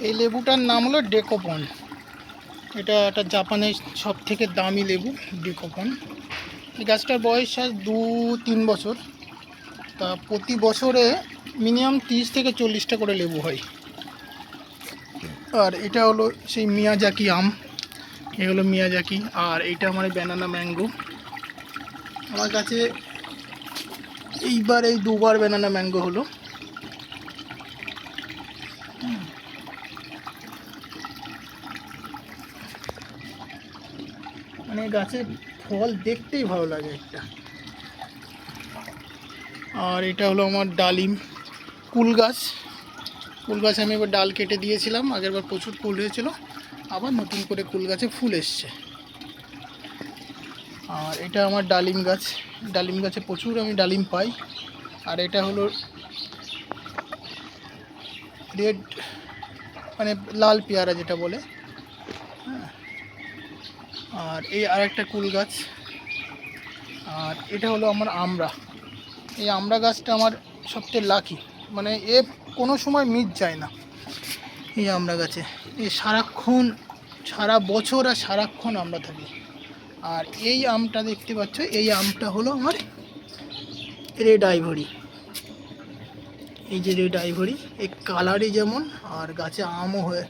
এই লেবুটার নাম হলো ডেকোপন। এটা একটা জাপানের সব থেকে দামি লেবু, ডেকোপন। এই গাছটার বয়স আজ 2-3 বছর। তা প্রতি বছরে মিনিমাম 30 থেকে 40টা করে লেবু হয়। আর এটা হলো সেই মিয়াজাকি আম, এ হলো মিয়াজাকি। আর এইটা আমার ব্যানানা ম্যাঙ্গো। আমার কাছে এইবার এই 2বার ব্যানানা ম্যাঙ্গো হলো। মানে গাছে ফল দেখতেই ভালো লাগে একটা। আর এটা হলো আমার ডালিম। কুল গাছ, কুল গাছে আমি এবার ডাল কেটে দিয়েছিলাম, আগেরবার প্রচুর কুল হয়েছিল, আবার নতুন করে কুল গাছে ফুল এসছে। আর এটা আমার ডালিম গাছ, ডালিম গাছে প্রচুর আমি ডালিম পাই। আর এটা হলো রেড, মানে লাল পেয়ারা যেটা বলে। হ্যাঁ, আর এই আরেকটা কুল গাছ। আর এটা হলো আমার আমড়া। এই আমড়া গাছটা আমার সবচেয়ে লাকি, মানে এ কোনো সময় মিস যায় না এই আমড়া গাছে। এই সারাক্ষণ, সারা বছর আর সারাক্ষণ আমরা থাকি। আর এই আমটা দেখতে পাচ্ছ, এই আমটা হলো আমার রেড আইভরি। এই যে রেড আইভরি, এই কালারই যেমন আর গাছে আমও হয়ে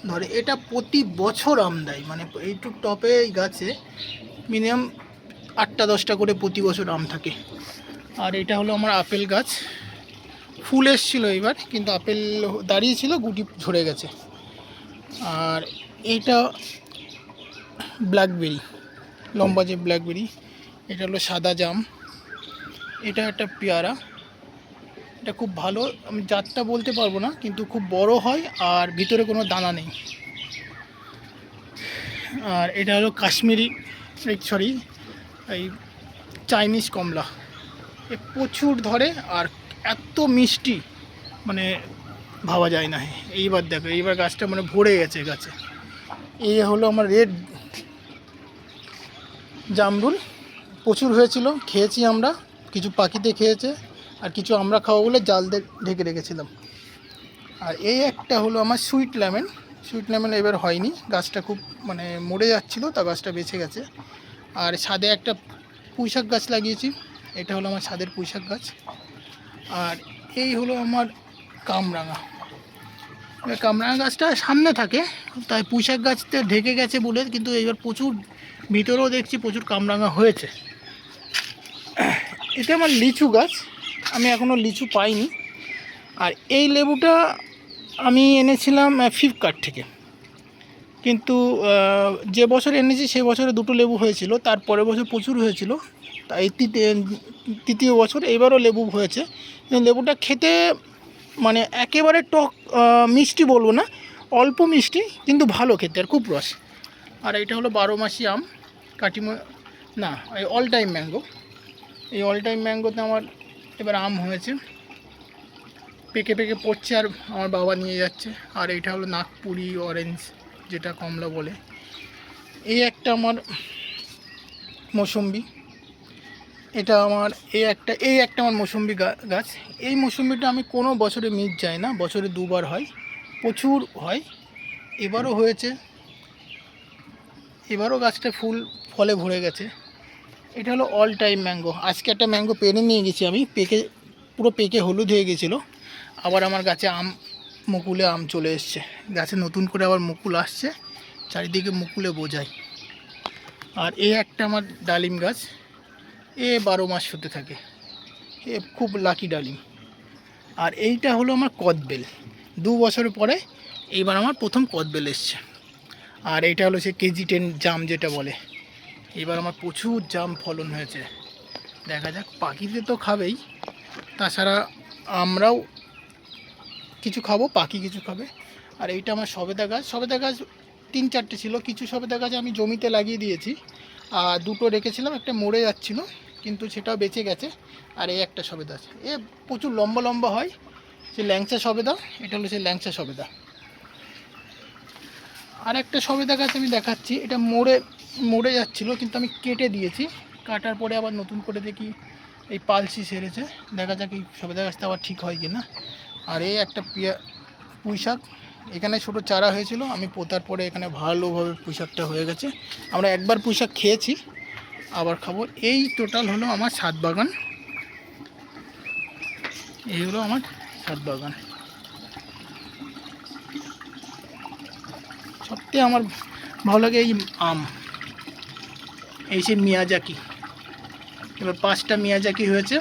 ধরে। এটা প্রতি বছর আম দেয়, মানে এইটুক টপে এই গাছে মিনিমাম 8টা-10টা করে প্রতি বছর আম থাকে। আর এটা হলো আমার আপেল গাছ। ফুল এসেছিলো এবার, কিন্তু আপেল দাঁড়িয়েছিল, গুটি ঝরে গেছে। আর এটা ব্ল্যাকবেরি, লম্বা যে ব্ল্যাকবেরি। এটা হলো সাদা জাম। এটা একটা পেয়ারা, এটা খুব ভালো, আমি জাতটা বলতে পারবো না, কিন্তু খুব বড় হয় আর ভিতরে কোনো দানা নেই। আর এটা হলো কাশ্মীরি, সরি, এই চাইনিজ কমলা। এ প্রচুর ধরে আর এত মিষ্টি, মানে ভাবা যায় না। এইবার দেখো, এইবার গাছটা মানে ভরে গেছে গাছে। এই হলো আমার রেড জামরুল, প্রচুর হয়েছিল, খেয়েছি আমরা, কিছু পাখিতে খেয়েছে আর কিছু আমরা খাওয়া বলে জাল দিয়ে ঢেকে রেখেছিলাম। আর এই একটা হলো আমার সুইট লেমন। সুইট লেমন এবার হয়নি, গাছটা খুব মানে মরে যাচ্ছিলো, তা গাছটা বেঁচে গেছে। আর ছাদে একটা পুঁইশাক গাছ লাগিয়েছি, এটা হলো আমার ছাদের পুঁইশাক গাছ। আর এই হলো আমার কামরাঙা। কামরাঙা গাছটা সামনে থাকে, তাই পুঁইশাক গাছতে ঢেকে গেছে বলে, কিন্তু এবার প্রচুর ভিতরেও দেখছি প্রচুর কামরাঙা হয়েছে। এটা আমার লিচু গাছ, আমি এখনও লিচু পাইনি। আর এই লেবুটা আমি এনেছিলাম ফ্লিপকার্ট থেকে, কিন্তু যে বছর এনেছি সে বছরে 2টো লেবু হয়েছিল, তার পরের বছর প্রচুর হয়েছিল, তাই তৃতীয় বছর এবারও লেবু হয়েছে। লেবুটা খেতে মানে একেবারে টক, মিষ্টি বলবো না, অল্প মিষ্টি, কিন্তু ভালো খেতে আর খুব রস। আর এটা হলো 12 মাসি আম, কাটিমো না, এই অল টাইম ম্যাঙ্গো। এই অল টাইম ম্যাঙ্গোতে আমার এবার আম হয়েছে, পেকে পেকে পড়ছে আর আমার বাবা নিয়ে যাচ্ছে। আর এইটা হলো নাগপুরি অরেঞ্জ, যেটা কমলা বলে। এই একটা আমার মৌসম্বি, এটা আমার এই একটা আমার মৌসম্বি গাছ। এই মৌসম্বিটা আমি কোনো বছরে মিস যায় না, বছরে 2বার হয়, প্রচুর হয়। এবারও হয়েছে, এবারও গাছটা ফলে ভরে গেছে। এটা হলো অল টাইম ম্যাঙ্গো। আজকে একটা ম্যাঙ্গো পেরে নিয়ে গেছি আমি, পুরো পেকে হলুদ হয়ে গেছিলো। আবার আমার গাছে মুকুলে আম চলে এসছে, গাছে নতুন করে আবার মুকুল আসছে, চারিদিকে মুকুলে বোঝায়। আর এই একটা আমার ডালিম গাছ, 12 মাস হতে থাকে, এ খুব লাকি ডালিম। আর এইটা হলো আমার কদবেল, 2 বছর পরে এইবার আমার প্রথম কদবেল এসছে। আর এইটা হলো সে KG10 জাম যেটা বলে, এবার আমার প্রচুর জাম ফলন হয়েছে। দেখা যাক, পাখিতে তো খাবেই, তাছাড়া আমরাও কিছু খাবো, পাখি কিছু খাবে। আর এইটা আমার সবেদা গাছ। সবেদা গাছ 3-4টে ছিল, কিছু সবেদা গাছ আমি জমিতে লাগিয়ে দিয়েছি, আর 2টো রেখেছিলাম, একটা মরে যাচ্ছিল, কিন্তু সেটাও বেঁচে গেছে। আর এই একটা সবেদা আছে, এ প্রচুর লম্বা লম্বা হয়, সে ল্যাংচা সবেদা, এটা হলো সে ল্যাংচা সবেদা। আর একটা সবেদা গাছ আমি দেখাচ্ছি, এটা মরে যাচ্ছিল, কিন্তু আমি কেটে দিয়েছি, কাটার পরে আবার নতুন করে দেখি এই পালসি সেরেছে। দেখা যাক এই সবেদা গাছটা আবার ঠিক হয় কি না। আর এই একটা পুঁইশাক, এখানে ছোটো চারা হয়েছিল, আমি পোতার পরে এখানে ভালোভাবে পুঁইশাকটা হয়ে গেছে। আমরা একবার পুঁইশাক খেয়েছি, আবার খাবো। এই টোটাল হলো আমার ছাদ বাগান, এই হলো আমার ছাদ বাগান। সবথেকে আমার ভালো লাগে এই আম, এই সেই মিয়াজাকি। এবার 5টা মিয়াজাকি হয়েছে।